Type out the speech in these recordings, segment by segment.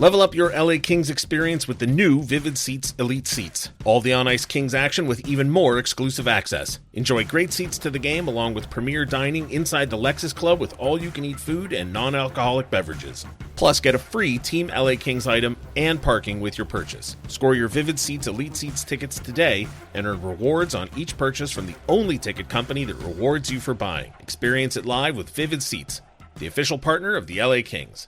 Level up your LA Kings experience with the new Vivid Seats Elite Seats. All the on-ice Kings action with even more exclusive access. Enjoy great seats to the game along with premier dining inside the Lexus Club with all-you-can-eat food and non-alcoholic beverages. Plus, get a free Team LA Kings item and parking with your purchase. Score your Vivid Seats Elite Seats tickets today and earn rewards on each purchase from the only ticket company that rewards you for buying. Experience it live with Vivid Seats, the official partner of the LA Kings.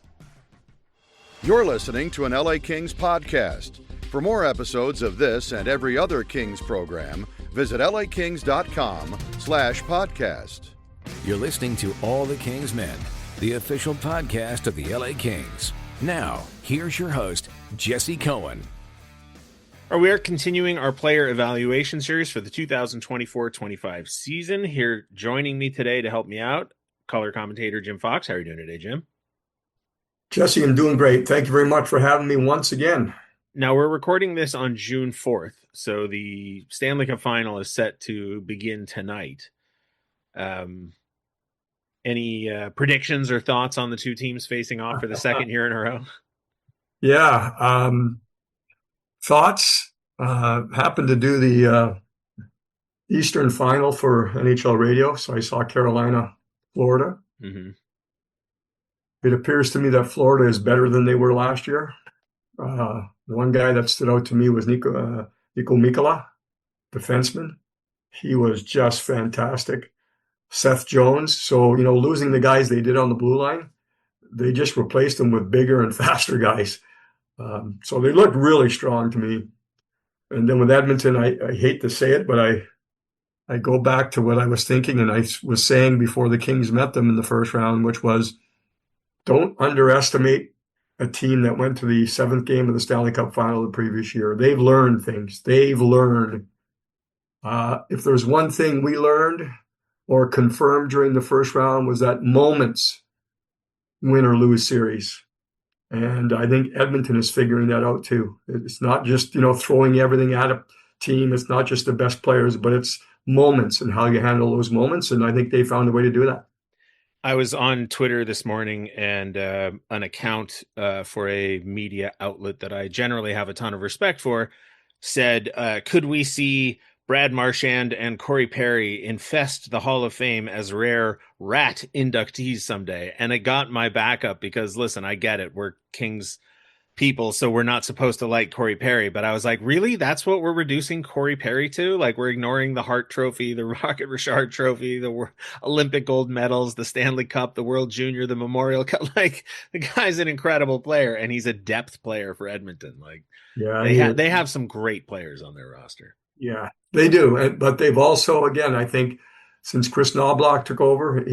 You're listening to an LA Kings podcast. For more episodes of this and every other Kings program, visit lakings.com/podcast. You're listening to All the Kings Men, the official podcast of the LA Kings. Now, here's your host, Jesse Cohen. We are continuing our player evaluation series for the 2024-25 season. Here joining me today to help me out, color commentator Jim Fox. How are you doing today, Jim? Jesse, I'm doing great. Thank you very much for having me once again. Now, we're recording this on June 4th, so the Stanley Cup Final is set to begin tonight. Any predictions or thoughts on the two teams facing off for the second year in a row? Yeah. Thoughts? Happened to do the Eastern Final for NHL Radio, so I saw Carolina, Florida. Mm-hmm. It appears to me that Florida is better than they were last year. One guy that stood out to me was Nico Mikkola, defenseman. He was just fantastic. Seth Jones. So, losing the guys they did on the blue line, they just replaced them with bigger and faster guys. So they looked really strong to me. And then with Edmonton, I hate to say it, but I go back to what I was thinking and I was saying before the Kings met them in the first round, which was, don't underestimate a team that went to the seventh game of the Stanley Cup Final the previous year. They've learned things. They've learned. If there's one thing we learned or confirmed during the first round was that moments win or lose series. And I think Edmonton is figuring that out too. It's not just, throwing everything at a team. It's not just the best players, but it's moments and how you handle those moments. And I think they found a way to do that. I was on Twitter this morning, and an account for a media outlet that I generally have a ton of respect for said, could we see Brad Marchand and Corey Perry infest the Hall of Fame as rare rat inductees someday? And it got my back up because, listen, I get it. We're Kings people, so we're not supposed to like Corey Perry. But I was like, really? That's what we're reducing Corey Perry to? Like, we're ignoring the Hart Trophy, the Rocket Richard Trophy, the Olympic gold medals, the Stanley Cup, the World Junior, the Memorial Cup. Like, the guy's an incredible player, and he's a depth player for Edmonton. Like, yeah, they have some great players on their roster. Yeah, they do. But they've also, again, I think since Chris Knobloch took over,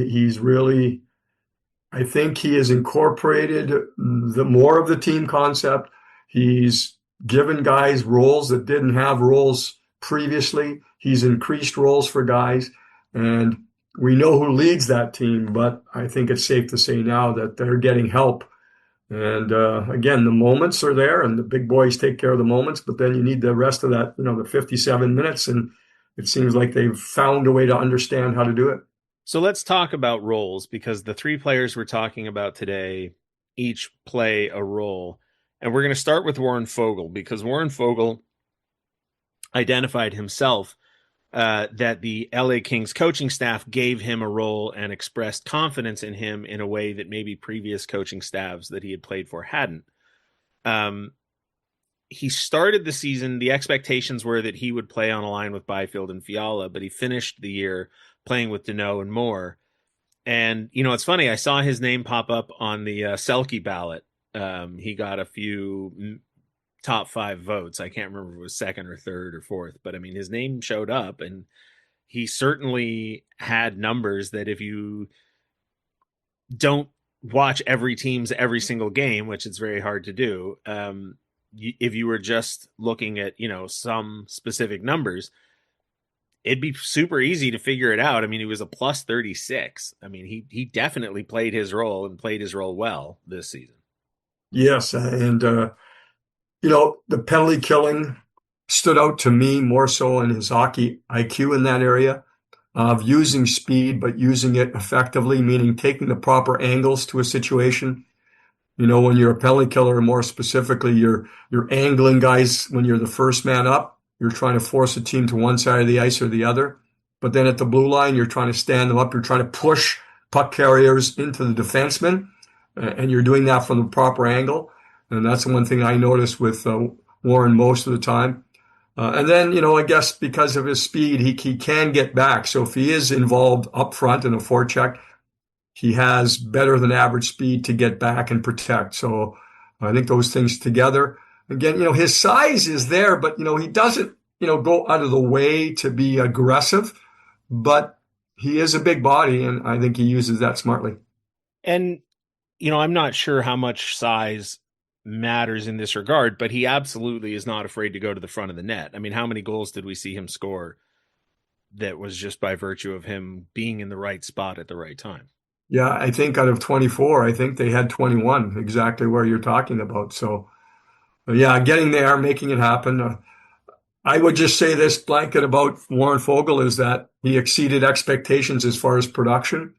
I think he has incorporated the more of the team concept. He's given guys roles that didn't have roles previously. He's increased roles for guys, and we know who leads that team, but I think it's safe to say now that they're getting help. And again, the moments are there, and the big boys take care of the moments, but then you need the rest of that, the 57 minutes, and it seems like they've found a way to understand how to do it. So let's talk about roles, because the three players we're talking about today each play a role. And we're going to start with Warren Foegele, because Warren Foegele identified himself that the LA Kings coaching staff gave him a role and expressed confidence in him in a way that maybe previous coaching staffs that he had played for hadn't. He started the season, the expectations were that he would play on a line with Byfield and Fiala, but he finished the year playing with Danault and Moore. And, it's funny, I saw his name pop up on the Selke ballot. He got a few top 5 votes. I can't remember if it was second or third or fourth, but I mean, his name showed up, and he certainly had numbers that if you don't watch every team's every single game, which it's very hard to do, if you were just looking at, some specific numbers, it'd be super easy to figure it out. I mean, he was a plus 36. I mean, he definitely played his role and played his role well this season. Yes. And, the penalty killing stood out to me more so in his hockey IQ in that area of using speed, but using it effectively, meaning taking the proper angles to a situation. When you're a penalty killer, more specifically, you're angling guys when you're the first man up. You're trying to force a team to one side of the ice or the other. But then at the blue line, you're trying to stand them up. You're trying to push puck carriers into the defenseman, and you're doing that from the proper angle. And that's the one thing I noticed with Warren most of the time. And then, I guess because of his speed, he can get back. So if he is involved up front in a forecheck, he has better than average speed to get back and protect. So I think those things together, again, his size is there, but, he doesn't, go out of the way to be aggressive, but he is a big body, and I think he uses that smartly. And, I'm not sure how much size matters in this regard, but he absolutely is not afraid to go to the front of the net. I mean, how many goals did we see him score that was just by virtue of him being in the right spot at the right time? Yeah, I think out of 24, I think they had 21, exactly where you're talking about. So, yeah, getting there, making it happen. I would just say this blanket about Warren Foegele is that he exceeded expectations as far as production.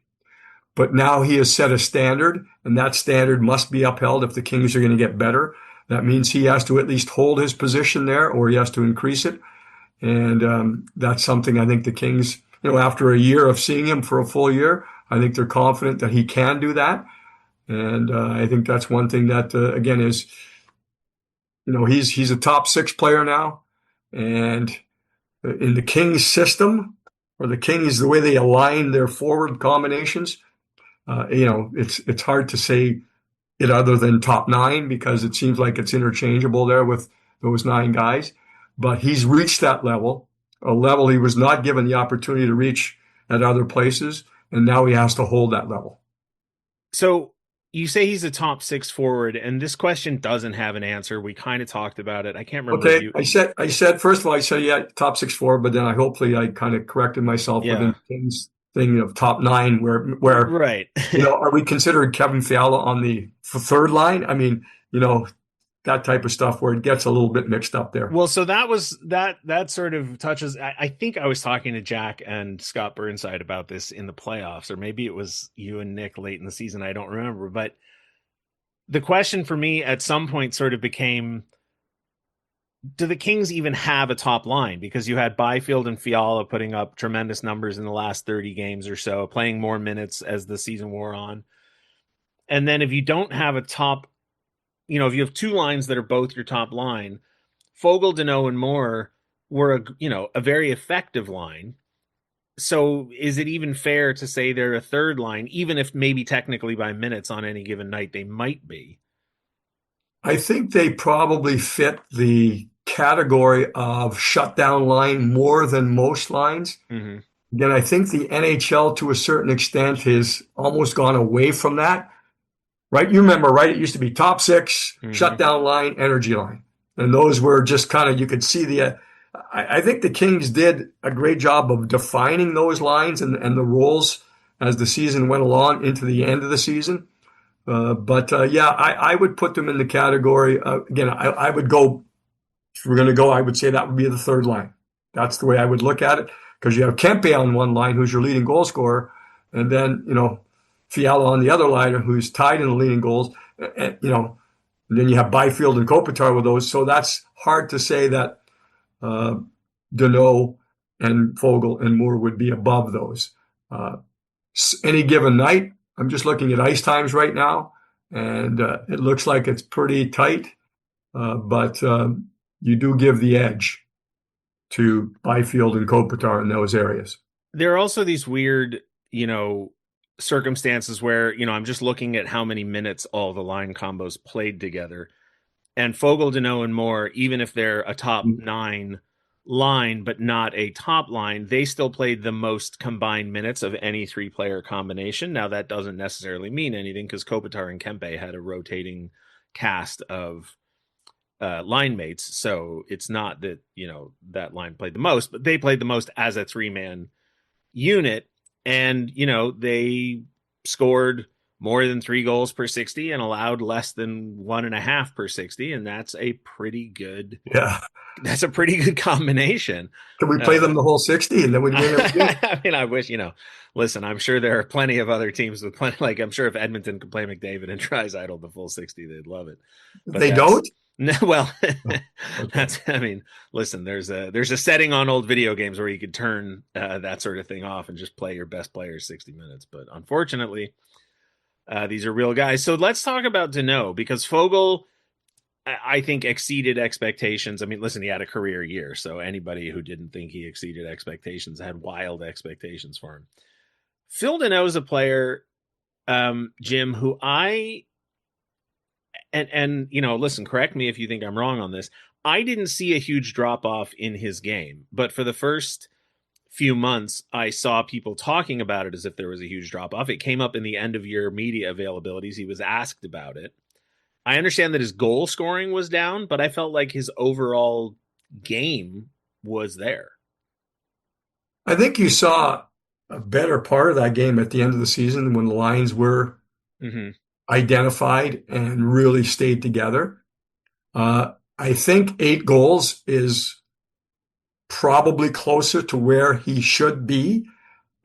But now he has set a standard, and that standard must be upheld if the Kings are going to get better. That means he has to at least hold his position there, or he has to increase it. And that's something I think the Kings, after a year of seeing him for a full year, I think they're confident that he can do that. And I think that's one thing that, again, is, he's a top 6 player now. And in the Kings system, or the Kings, the way they align their forward combinations, it's hard to say it other than top 9, because it seems like it's interchangeable there with those 9 guys. But he's reached that level, a level he was not given the opportunity to reach at other places, and now he has to hold that level. So you say he's a top 6 forward, and this question doesn't have an answer. We kind of talked about it. I can't remember. Okay, I said first of all, yeah, top 6 forward, but then I kind of corrected myself within the Kings thing of top 9, where right. Are we considering Kevin Fiala on the third line? I mean, that type of stuff where it gets a little bit mixed up there. Well, so that sort of touches. I think I was talking to Jack and Scott Burnside about this in the playoffs, or maybe it was you and Nick late in the season. I don't remember, but the question for me at some point sort of became, do the Kings even have a top line? Because you had Byfield and Fiala putting up tremendous numbers in the last 30 games or so, playing more minutes as the season wore on. And then if you don't have a top, if you have 2 lines that are both your top line, Foegele, Danault, and Moore were a very effective line. So is it even fair to say they're a third line, even if maybe technically by minutes on any given night they might be? I think they probably fit the category of shutdown line more than most lines. Mm-hmm. Again, I think the NHL to a certain extent has almost gone away from that. Right? You remember, right? It used to be top 6, shutdown line, energy line. And those were just kind of, you could see I think the Kings did a great job of defining those lines and the roles as the season went along into the end of the season. I would put them in the category. Again, I would go, if we're going to go, I would say that would be the third line. That's the way I would look at it, because you have Kempe on one line, who's your leading goal scorer, and then, Fiala on the other line, who's tied in the leading goals, and then you have Byfield and Kopitar with those. So that's hard to say that Danault and Foegele and Moore would be above those. Any given night, I'm just looking at ice times right now, and it looks like it's pretty tight, but you do give the edge to Byfield and Kopitar in those areas. There are also these weird, circumstances where, I'm just looking at how many minutes all the line combos played together. And Foegele, Danault, and Moore, even if they're a top 9 line, but not a top line, they still played the most combined minutes of any 3-player combination. Now, that doesn't necessarily mean anything, because Kopitar and Kempe had a rotating cast of line mates. So it's not that, that line played the most, but they played the most as a 3-man unit. And, they scored more than 3 goals per 60 and allowed less than 1.5 per 60. And that's a pretty good combination. Can we play them the whole 60 and then we'd win every game? I mean, I wish, listen, I'm sure there are plenty of other teams with plenty, like I'm sure if Edmonton could play McDavid and Draisaitl the full 60, they'd love it. But they don't? No, well, Okay. listen, there's a setting on old video games where you could turn that sort of thing off and just play your best players 60 minutes. But unfortunately, these are real guys. So let's talk about Danault, because Foegele, I think, exceeded expectations. I mean, listen, he had a career year, so anybody who didn't think he exceeded expectations had wild expectations for him. Phil Danault is a player, Jim, who listen, correct me if you think I'm wrong on this. I didn't see a huge drop off in his game, but for the first few months, I saw people talking about it as if there was a huge drop off. It came up in the end of year media availabilities. He was asked about it. I understand that his goal scoring was down, but I felt like his overall game was there. I think you saw a better part of that game at the end of the season when the lines were identified and really stayed together. I think 8 goals is probably closer to where he should be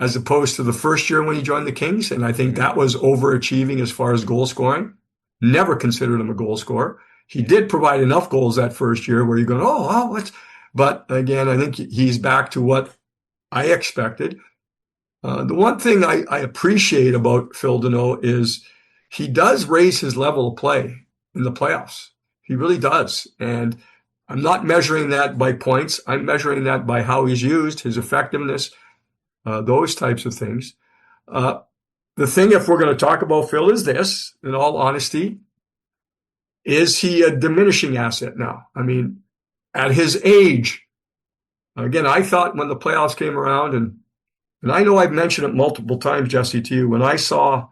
as opposed to the first year when he joined the Kings. And I think that was overachieving as far as goal scoring. Never considered him a goal scorer. He did provide enough goals that first year where you're going, but again, I think he's back to what I expected. The one thing I appreciate about Phil Danault is he does raise his level of play in the playoffs. He really does. And I'm not measuring that by points. I'm measuring that by how he's used, his effectiveness, those types of things. The thing, if we're going to talk about Phil, is this, in all honesty, is he a diminishing asset now? I mean, at his age, again, I thought when the playoffs came around, and I know I've mentioned it multiple times, Jesse, to you, when I saw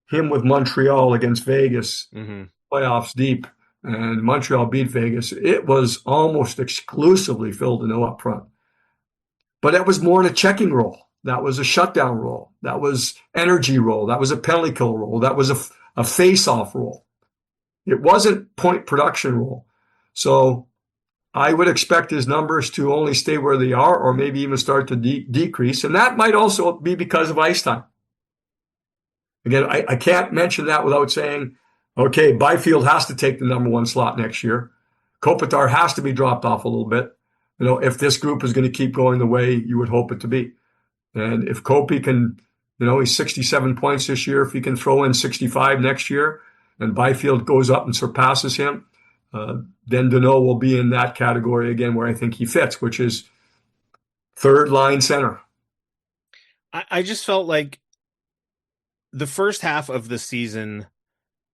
him with Montreal against Vegas, playoffs deep, and Montreal beat Vegas, it was almost exclusively Phil Danault up front. But it was more in a checking role. That was a shutdown role. That was energy role. That was a penalty kill role. That was a face-off role. It wasn't point production role. So I would expect his numbers to only stay where they are or maybe even start to decrease. And that might also be because of ice time. Again, I can't mention that without saying, okay, Byfield has to take the number 1 slot next year. Kopitar has to be dropped off a little bit, if this group is going to keep going the way you would hope it to be. And if Kopi can, he's 67 points this year. If he can throw in 65 next year and Byfield goes up and surpasses him, then Danault will be in that category again where I think he fits, which is third line center. I just felt like the first half of the season,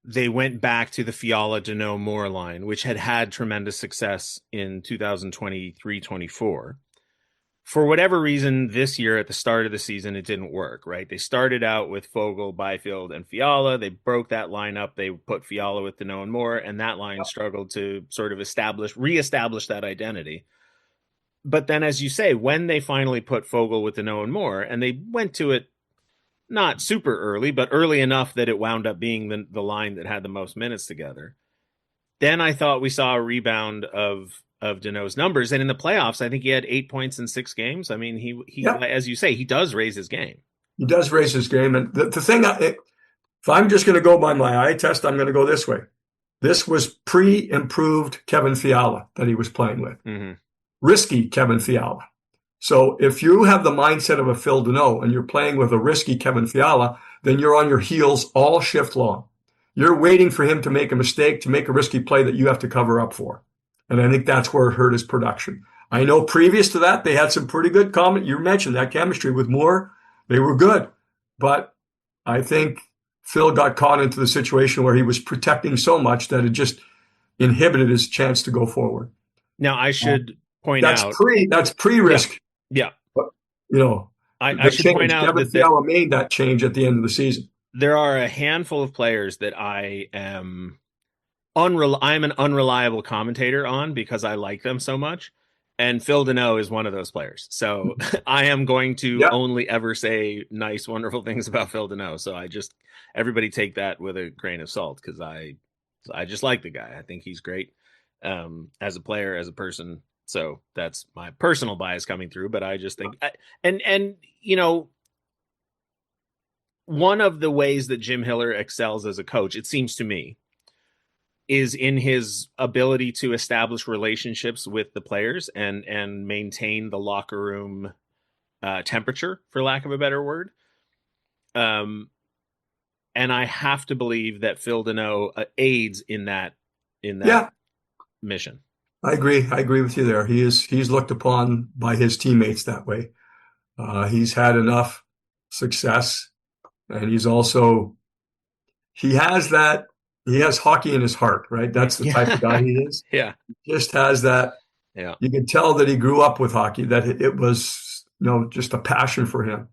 they went back to the Fiala, Danault, Moore line, which had tremendous success in 2023-24. For whatever reason, this year at the start of the season, it didn't work, right? They started out with Foegele, Byfield, and Fiala. They broke that lineup. They put Fiala with Danault and Moore, and that line struggled to sort of reestablish that identity. But then, as you say, when they finally put Foegele with Danault and Moore, and they went to it not super early, but early enough that it wound up being the line that had the most minutes together, then I thought we saw a rebound of Danault's numbers. And in the playoffs, I think he had 8 points in 6 games. I mean, he as you say, he does raise his game. He does raise his game. And the thing, if I'm just going to go by my eye test, I'm going to go this way. This was pre-improved Kevin Fiala that he was playing with. Risky Kevin Fiala. So if you have the mindset of a Phil Danault and you're playing with a risky Kevin Fiala, then you're on your heels all shift long. You're waiting for him to make a mistake, to make a risky play that you have to cover up for. And I think that's where it hurt his production. I know previous to that, they had some pretty good you mentioned that chemistry with Moore. They were good. But I think Phil got caught into the situation where he was protecting so much that it just inhibited his chance to go forward. Now, I should point out. That's pre-risk. Yeah. But, I should point out Kevin Fiala made that change at the end of the season. There are a handful of players that I am I'm an unreliable commentator on because I like them so much. And Phil Danault is one of those players. So I am going to Yeah. only ever say nice, wonderful things about Phil Danault. So everybody take that with a grain of salt, because I just like the guy. I think he's great as a player, as a person. So that's my personal bias coming through. But I just think, and one of the ways that Jim Hiller excels as a coach, it seems to me, is in his ability to establish relationships with the players and maintain the locker room temperature, for lack of a better word. And I have to believe that Phil Danault aids in that Yeah, mission. I agree. I agree with you there. He's looked upon by his teammates that way. He's had enough success, and he has hockey in his heart, right? That's the type of guy he is. Yeah. He just has that. Yeah. You can tell that he grew up with hockey, that it was, just a passion for him.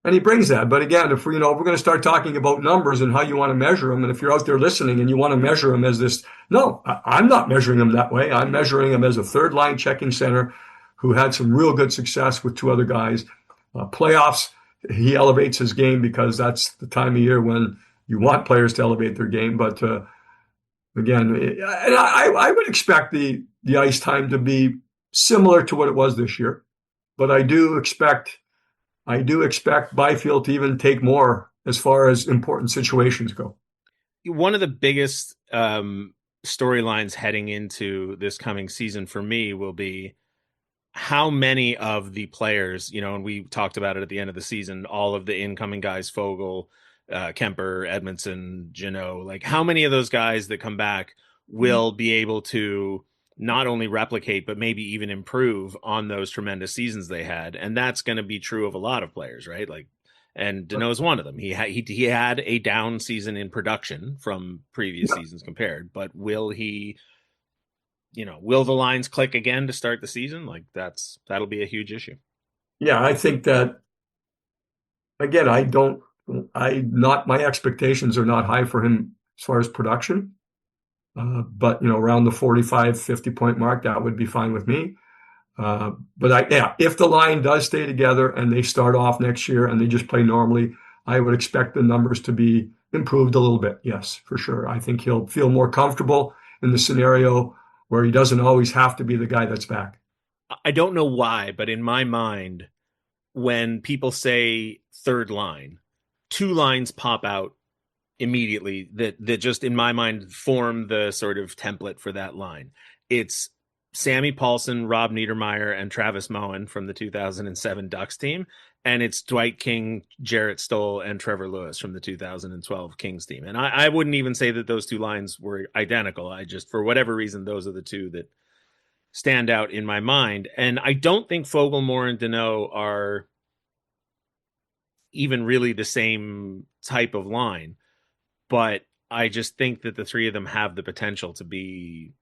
And he brings that. But again, if we're going to start talking about numbers and how you want to measure them, and if you're out there listening and you want to measure them as this, no, I'm not measuring him that way. I'm measuring him as a third line checking center who had some real good success with two other guys. Playoffs, he elevates his game because that's the time of year when you want players to elevate their game. But again, and I would expect the ice time to be similar to what it was this year. But I do expect Byfield to even take more as far as important situations go. One of the biggest storylines heading into this coming season for me will be how many of the players, and we talked about it at the end of the season, all of the incoming guys, Foegele, Kemper, Edmondson, Danault, like how many of those guys that come back will be able to not only replicate, but maybe even improve on those tremendous seasons they had. And that's going to be true of a lot of players, right? Like, and Danault is one of them. He had a down season in production from previous seasons compared, but will the lines click again to start the season? Like that'll be a huge issue. Yeah. I think that, again, my expectations are not high for him as far as production. But around the 45, 50 point mark, that would be fine with me. But if the line does stay together and they start off next year and they just play normally, I would expect the numbers to be improved a little bit. Yes, for sure. I think he'll feel more comfortable in the scenario where he doesn't always have to be the guy that's back. I don't know why, but in my mind, when people say third line, two lines pop out immediately that just in my mind form the sort of template for that line. It's Sammy Paulson, Rob Niedermeyer, and Travis Moen from the 2007 Ducks team. And it's Dwight King, Jarrett Stoll, and Trevor Lewis from the 2012 Kings team. And I wouldn't even say that those two lines were identical. I just, for whatever reason, those are the two that stand out in my mind. And I don't think Foegele, and Danault are even really the same type of line. But I just think that the three of them have the potential to be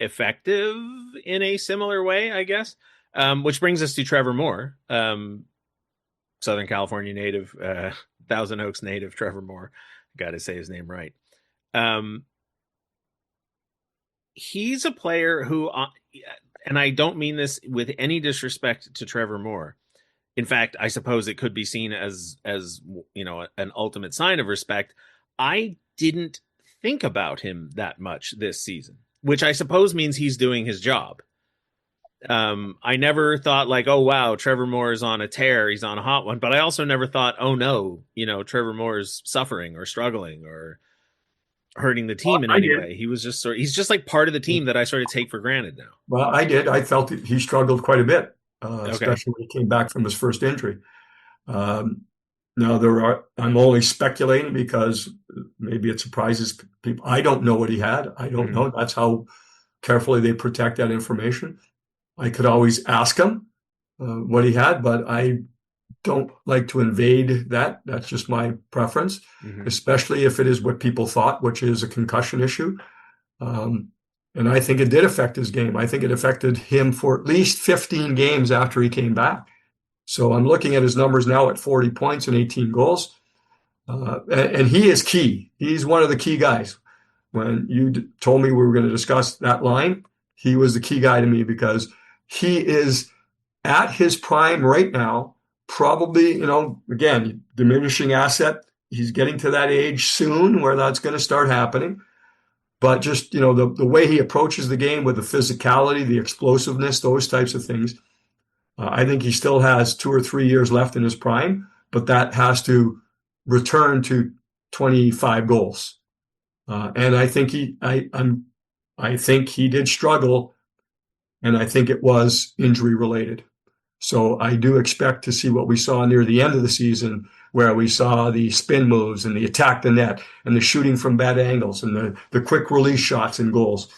effective in a similar way, I guess. Which brings us to Trevor Moore, Southern California native, Thousand Oaks native Trevor Moore. Got to say his name right. He's a player who, and I don't mean this with any disrespect to Trevor Moore. In fact, I suppose it could be seen as an ultimate sign of respect. I didn't think about him that much this season, which I suppose means he's doing his job. I never thought like, oh, wow, Trevor Moore is on a tear. He's on a hot one. But I also never thought, oh, no, Trevor Moore is suffering or struggling or hurting the team in any way. He's just like part of the team that I sort of take for granted now. Well, I did. I felt he struggled quite a bit, especially when he came back from his first injury. Now I'm only speculating because maybe it surprises people. I don't know what he had. I don't know. That's how carefully they protect that information. I could always ask him what he had, but I don't like to invade that. That's just my preference, especially if it is what people thought, which is a concussion issue. And I think it did affect his game. I think it affected him for at least 15 games after he came back. So I'm looking at his numbers now at 40 points and 18 goals. And he is key. He's one of the key guys. When you told me we were going to discuss that line, he was the key guy to me because he is at his prime right now, probably, again, diminishing asset. He's getting to that age soon where that's going to start happening. But just, the way he approaches the game with the physicality, the explosiveness, those types of things, I think he still has 2 or 3 years left in his prime, but that has to return to 25 goals. And I think I think he did struggle, and I think it was injury related. So I do expect to see what we saw near the end of the season, where we saw the spin moves and the attack the net and the shooting from bad angles and the quick release shots and goals.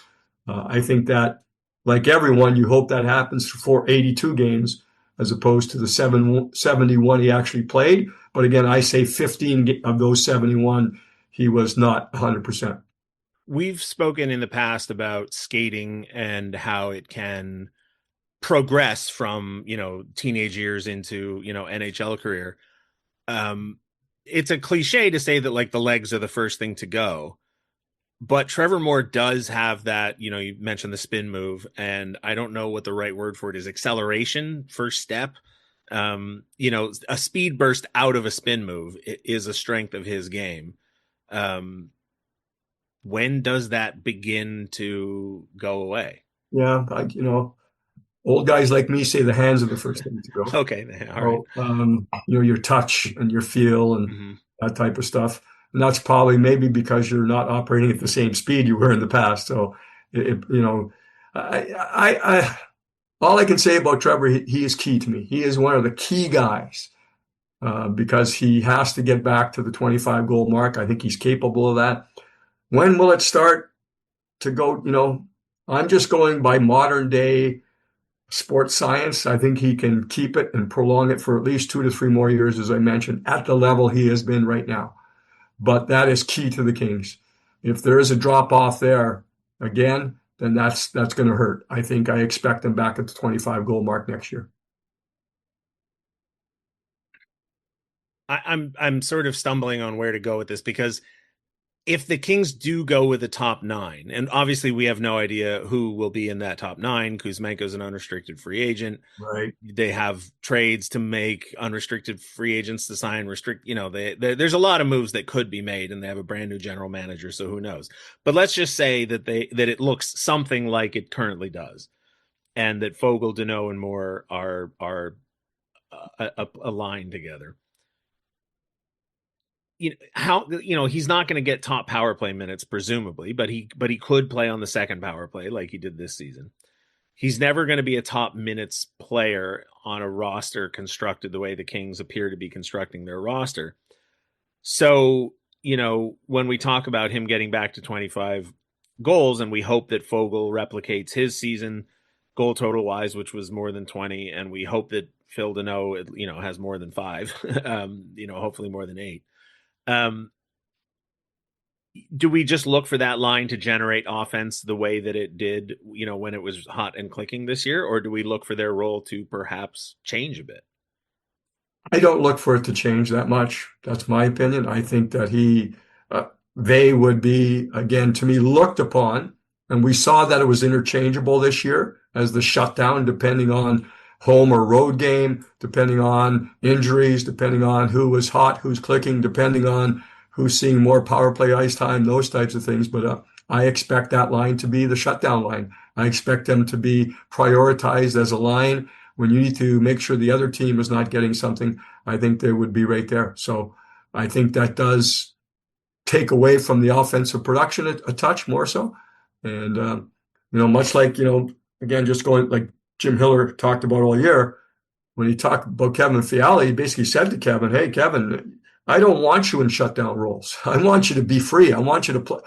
I think that, like everyone, you hope that happens for 82 games as opposed to the 71 he actually played. But again, I say 15 of those 71, he was not 100%. We've spoken in the past about skating and how it can progress from, teenage years into, NHL career. It's a cliche to say that like the legs are the first thing to go, but Trevor Moore does have that, you mentioned the spin move, and I don't know what the right word for it is. Acceleration, first step. A speed burst out of a spin move is a strength of his game. When does that begin to go away? Yeah, old guys like me say the hands are the first thing to go. Okay, all right. Your touch and your feel and that type of stuff. And that's probably maybe because you're not operating at the same speed you were in the past. So, I all I can say about Trevor, he is key to me. He is one of the key guys because he has to get back to the 25 goal mark. I think he's capable of that. When will it start to go? I'm just going by modern day sports science. I think he can keep it and prolong it for at least 2 to 3 more years, as I mentioned, at the level he has been right now. But that is key to the Kings. If there is a drop off there again, then that's going to hurt. I expect them back at the 25 goal mark next year. I'm sort of stumbling on where to go with this, because if the Kings do go with the top 9, and obviously we have no idea who will be in that top 9, Kuzmenko's an unrestricted free agent. Right. They have trades to make, unrestricted free agents to sign, there's a lot of moves that could be made, and they have a brand new general manager, so who knows? But let's just say that it looks something like it currently does, and that Foegele, Danault, and Moore are aligned together. He's not going to get top power play minutes, presumably, but he could play on the second power play like he did this season. He's never going to be a top minutes player on a roster constructed the way the Kings appear to be constructing their roster. So, when we talk about him getting back to 25 goals, and we hope that Foegele replicates his season goal total wise, which was more than 20, and we hope that Phil Danault, has more than 5, hopefully more than 8. Do we just look for that line to generate offense the way that it did, when it was hot and clicking this year? Or do we look for their role to perhaps change a bit? I don't look for it to change that much. That's my opinion. I think that they would be, again, to me, looked upon. And we saw that it was interchangeable this year as the shutdown, depending on home or road game, depending on injuries, depending on who was hot, who's clicking, depending on who's seeing more power play ice time, those types of things. But I expect that line to be the shutdown line. I expect them to be prioritized as a line. When you need to make sure the other team is not getting something, I think they would be right there. So I think that does take away from the offensive production a touch more so. And, much like, again, just going like Jim Hiller talked about all year, when he talked about Kevin Fiala, he basically said to Kevin, hey, Kevin, I don't want you in shutdown roles. I want you to be free. I want you to play.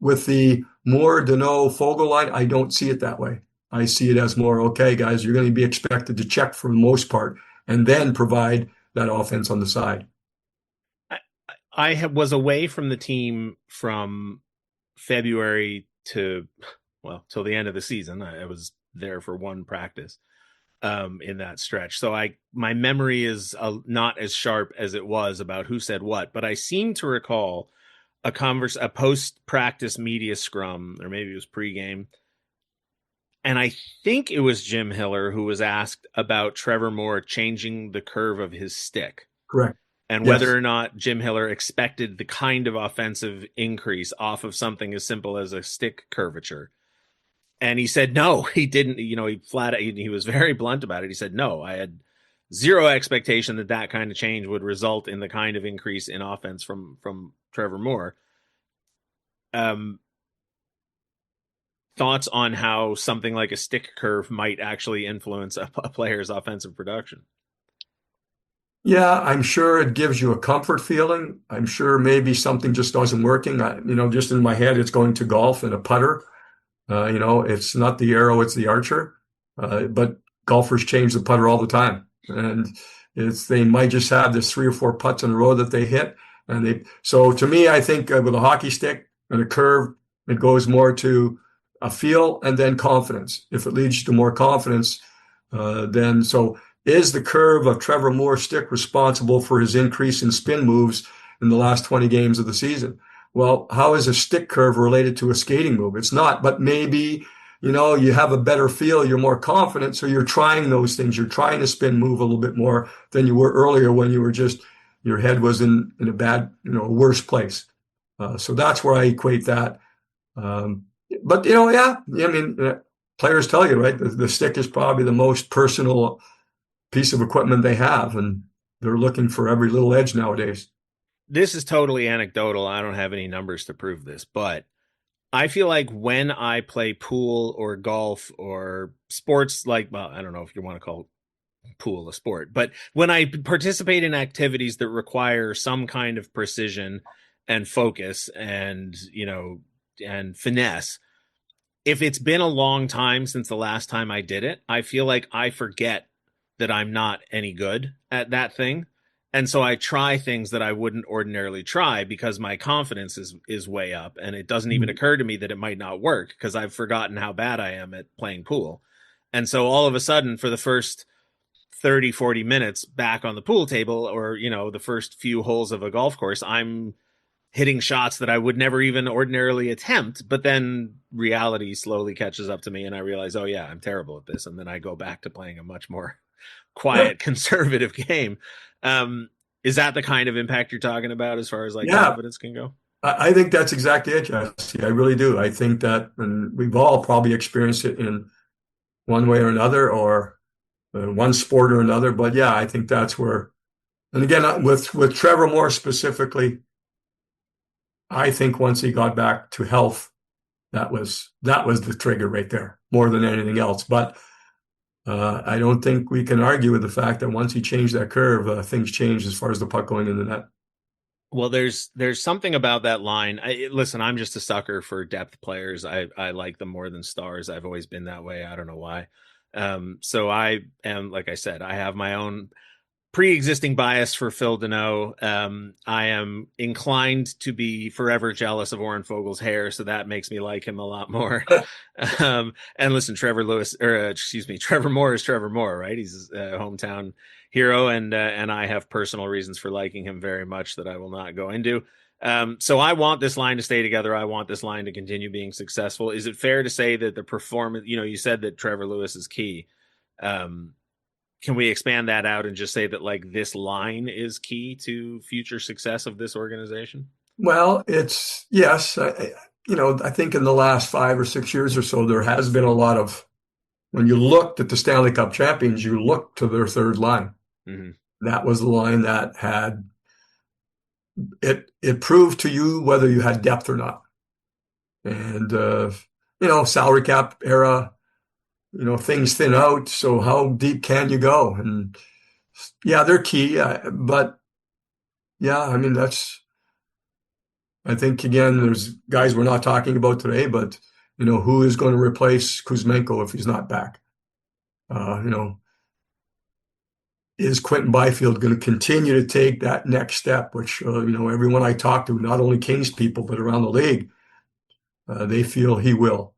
With the Moore, Danault, Foegele line, I don't see it that way. I see it as more, okay, guys, you're going to be expected to check for the most part and then provide that offense on the side. I was away from the team from February till the end of the season. I was there for one practice in that stretch. So my memory is not as sharp as it was about who said what, but I seem to recall a post-practice media scrum, or maybe it was pregame, And I think it was Jim Hiller who was asked about Trevor Moore changing the curve of his stick Correct. and whether Yes. or not Jim Hiller expected the kind of offensive increase off of something as simple as a stick curvature. And he said, no, he didn't. He was very blunt about it. He said, no, I had zero expectation that that kind of change would result in the kind of increase in offense from Trevor Moore. Thoughts on how something like a stick curve might actually influence a player's offensive production? Yeah, I'm sure it gives you a comfort feeling. I'm sure maybe something just wasn't working. Just in my head, it's going to golf and a putter. It's not the arrow, it's the archer. But golfers change the putter all the time. And they might just have this 3 or 4 putts in a row that they hit. So to me, I think with a hockey stick and a curve, it goes more to a feel and then confidence. If it leads to more confidence, then so is the curve of Trevor Moore's stick responsible for his increase in spin moves in the last 20 games of the season? Well, how is a stick curve related to a skating move? It's not, but maybe, you have a better feel, you're more confident, so you're trying those things. You're trying to spin move a little bit more than you were earlier when you were just, your head was in a bad, worse place. So that's where I equate that. But, players tell you, right, the stick is probably the most personal piece of equipment they have, and they're looking for every little edge nowadays. This is totally anecdotal. I don't have any numbers to prove this, but I feel like when I play pool or golf or sports, I don't know if you want to call pool a sport, but when I participate in activities that require some kind of precision and focus and finesse, if it's been a long time since the last time I did it, I feel like I forget that I'm not any good at that thing. And so I try things that I wouldn't ordinarily try because my confidence is way up, and it doesn't even occur to me that it might not work because I've forgotten how bad I am at playing pool. And so all of a sudden, for the first 30, 40 minutes back on the pool table, or, the first few holes of a golf course, I'm hitting shots that I would never even ordinarily attempt. But then reality slowly catches up to me and I realize, oh yeah, I'm terrible at this. And then I go back to playing a much more quiet, conservative game. Is that the kind of impact you're talking about as far as confidence can go? I think that's exactly it, Jesse. I really do. I think that, and we've all probably experienced it in one way or another, or one sport or another. But yeah, I think that's where, and again, with Trevor Moore specifically, I think once he got back to health, that was the trigger right there, more than anything else. But I don't think we can argue with the fact that once he changed that curve, things changed as far as the puck going in the net. Well, there's something about that line. Listen, I'm just a sucker for depth players. I like them more than stars. I've always been that way. I don't know why. So I am, like I said, I have my own pre-existing bias for Phil Danault. I am inclined to be forever jealous of Warren Foegele's hair, so that makes me like him a lot more. And listen, Trevor Moore is Trevor Moore, right? He's a hometown hero, and I have personal reasons for liking him very much that I will not go into. So I want this line to stay together. I want this line to continue being successful. Is it fair to say that the performance, you said that Trevor Lewis is key. Can we expand that out and just say that this line is key to future success of this organization? Well, it's yes. I think in the last 5 or 6 years or so, there has been a lot of, when you looked at the Stanley Cup champions, you looked to their third line. Mm-hmm. That was the line that had, it proved to you whether you had depth or not. And, salary cap era, things thin out. So how deep can you go? And yeah, they're key. But yeah, I mean, I think again, there's guys we're not talking about today, but who is going to replace Kuzmenko if he's not back? Is Quentin Byfield going to continue to take that next step, which, everyone I talk to, not only Kings people, but around the league, they feel he will.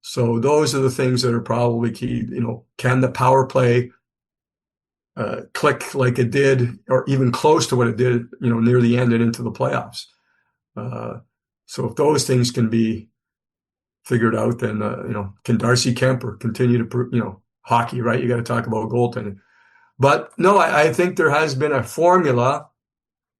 So those are the things that are probably key. Can the power play click like it did, or even close to what it did, near the end and into the playoffs? So if those things can be figured out, then, can Darcy Kemper continue to, hockey, right? You got to talk about goaltending. But no, I think there has been a formula,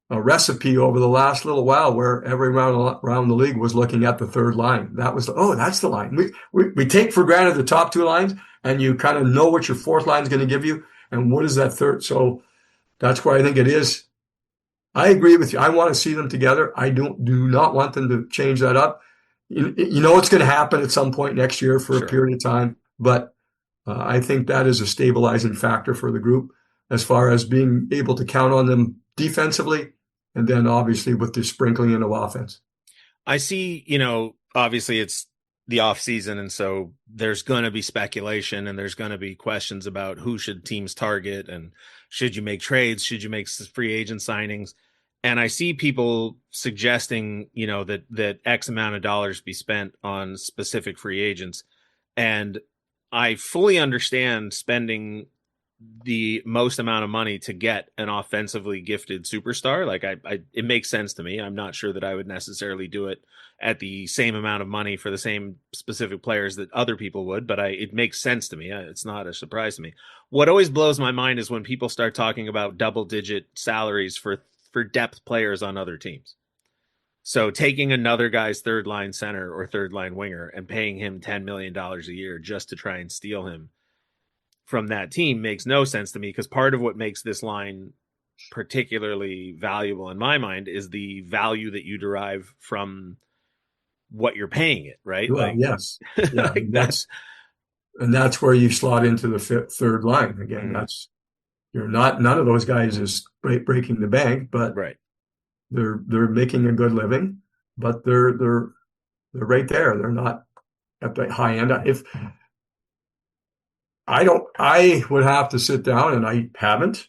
a recipe over the last little while where every round around the league was looking at the third line. That was, that's the line. We take for granted the top two lines, and you kind of know what your fourth line is going to give you, and what is that third. So that's where I think it is. I agree with you. I want to see them together. I do not want them to change that up. You know it's going to happen at some point next year for a period of time, but I think that is a stabilizing factor for the group as far as being able to count on them defensively, and then obviously with the sprinkling in of offense. I see, obviously it's the off season, and so there's going to be speculation, and there's going to be questions about who should teams target, and should you make trades, should you make free agent signings. And I see people suggesting, that X amount of dollars be spent on specific free agents. And I fully understand spending the most amount of money to get an offensively gifted superstar. Like it makes sense to me. I'm not sure that I would necessarily do it at the same amount of money for the same specific players that other people would, but it makes sense to me. It's not a surprise to me. What always blows my mind is when people start talking about double-digit salaries for depth players on other teams. So taking another guy's third line center or third line winger and paying him $10 million a year just to try and steal him from that team makes no sense to me, because part of what makes this line particularly valuable in my mind is the value that you derive from what you're paying it, right? Well, yes. Yeah, like that's where you slot into the third line again. Mm-hmm. None of those guys is breaking the bank, but right. They're making a good living, but they're right there. They're not at the high end. I would have to sit down, and I haven't,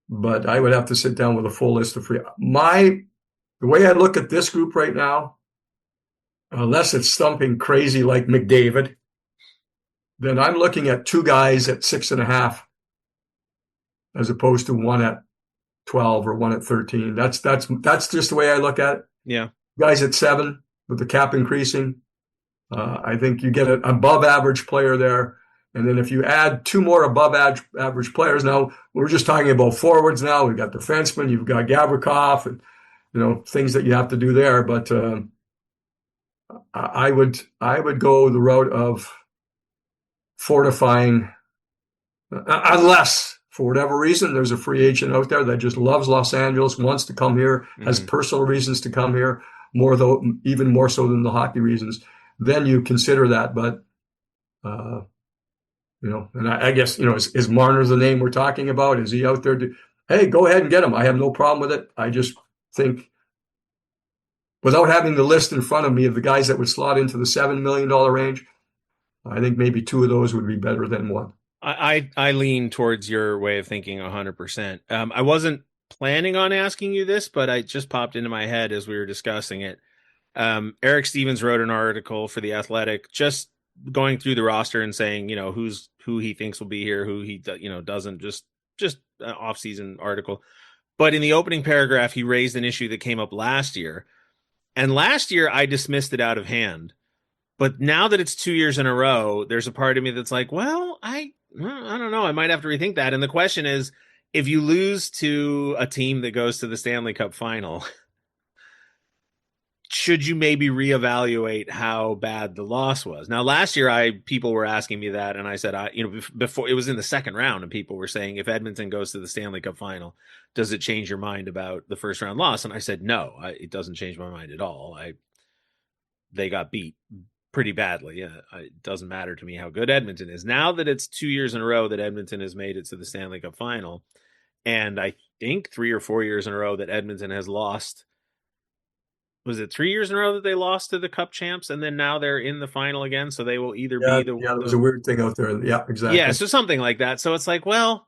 but I would have to sit down with a full list of the way I look at this group right now, unless it's something crazy like McDavid, then I'm looking at two guys at 6.5 as opposed to one at 12 or one at 13. That's just the way I look at it. Yeah. Guys at 7 with the cap increasing. I think you get an above average player there. And then if you add 2 more above average players, now we're just talking about forwards now. We've got defensemen, you've got Gavrikov, and things that you have to do there. But I would go the route of fortifying, unless for whatever reason there's a free agent out there that just loves Los Angeles, wants to come here, has personal reasons to come here, even more so than the hockey reasons. Then you consider that. But and I guess, is Marner the name we're talking about? Is he out there? Hey, go ahead and get him. I have no problem with it. I just think, without having the list in front of me of the guys that would slot into the $7 million range, I think maybe 2 of those would be better than 1. I lean towards your way of thinking 100%. I wasn't planning on asking you this, but it just popped into my head as we were discussing it. Eric Stevens wrote an article for The Athletic, just going through the roster and saying, who he thinks will be here, who he doesn't, just an off-season article. But in the opening paragraph, he raised an issue that came up last year. And last year I dismissed it out of hand. But now that it's 2 years in a row, there's a part of me that's like, well, I don't know. I might have to rethink that. And the question is, if you lose to a team that goes to the Stanley Cup Final, should you maybe reevaluate how bad the loss was? Now, last year, people were asking me that, and I said, before it was in the second round, and people were saying, if Edmonton goes to the Stanley Cup Final, does it change your mind about the first round loss? And I said, no, it doesn't change my mind at all. They got beat pretty badly. It doesn't matter to me how good Edmonton is. Now that it's 2 years in a row that Edmonton has made it to the Stanley Cup Final, and I think 3 or 4 years in a row that Edmonton has lost. Was it 3 years in a row that they lost to the Cup champs, and then now they're in the final again? So they will either be the... Yeah, there was a weird thing out there. Yeah, exactly. Yeah, so something like that. So it's like, well,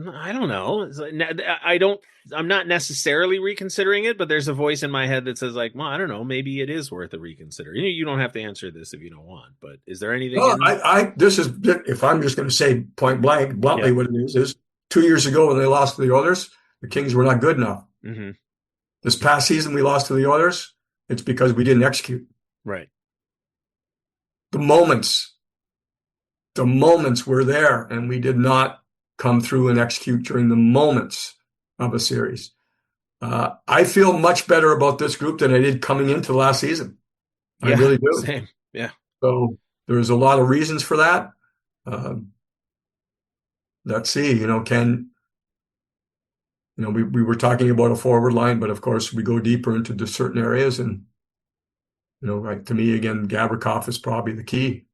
I don't know. I'm not necessarily reconsidering it, but there's a voice in my head that says, like, well, I don't know, maybe it is worth a reconsider. You don't have to answer this if you don't want, but is there anything? This is, if I'm just going to say point blank, bluntly, what it is 2 years ago when they lost to the Oilers, the Kings were not good enough. Mm-hmm. This past season we lost to the Oilers. It's because we didn't execute. Right. the moments were there, and we did not come through and execute during the moments of a series. I feel much better about this group than I did coming into last season. I really do. Same. Yeah. So there's a lot of reasons for that. Let's see, we were talking about a forward line, but of course we go deeper into the certain areas, and like, to me, again, Gavrikov is probably the key,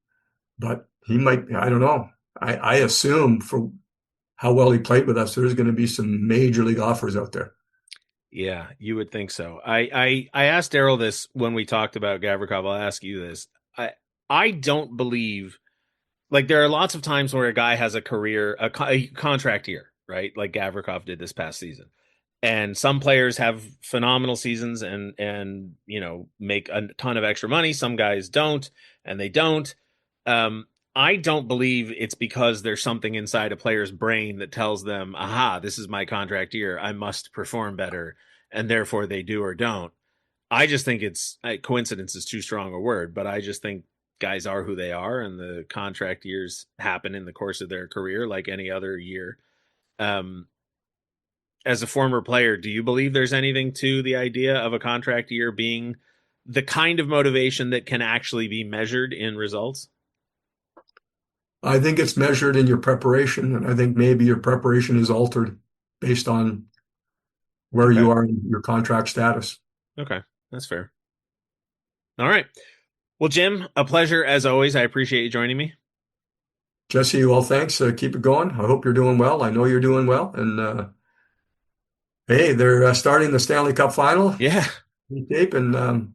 but he might, I don't know. I assume for how well he played with us, there's going to be some major league offers out there. Yeah, you would think so. I asked Daryl this when we talked about Gavrikov. I'll ask you this. I don't believe, like, there are lots of times where a guy has a career, a contract year, right? Like Gavrikov did this past season. And some players have phenomenal seasons and make a ton of extra money. Some guys don't, and they don't. I don't believe it's because there's something inside a player's brain that tells them, aha, this is my contract year, I must perform better, and therefore they do or don't. I just think coincidence is too strong a word, but I just think guys are who they are, and the contract years happen in the course of their career like any other year. As a former player, do you believe there's anything to the idea of a contract year being the kind of motivation that can actually be measured in results? I think it's measured in your preparation, and I think maybe your preparation is altered based on where you are in your contract status. Okay, that's fair. All right. Well, Jim, a pleasure as always. I appreciate you joining me. Jesse, well, thanks. Keep it going. I hope you're doing well. I know you're doing well. And hey, they're starting the Stanley Cup Final. Yeah. And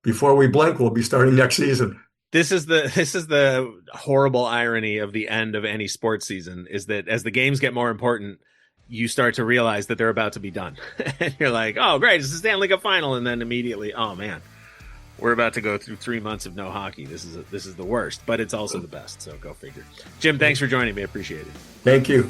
before we blink, we'll be starting next season. This is the horrible irony of the end of any sports season, is that as the games get more important, you start to realize that they're about to be done. And you're like, oh, great, it's the Stanley Cup Final. And then immediately, oh, man, we're about to go through 3 months of no hockey. This is the worst, but it's also the best. So go figure. Jim, thanks for joining me. I appreciate it. Thank you.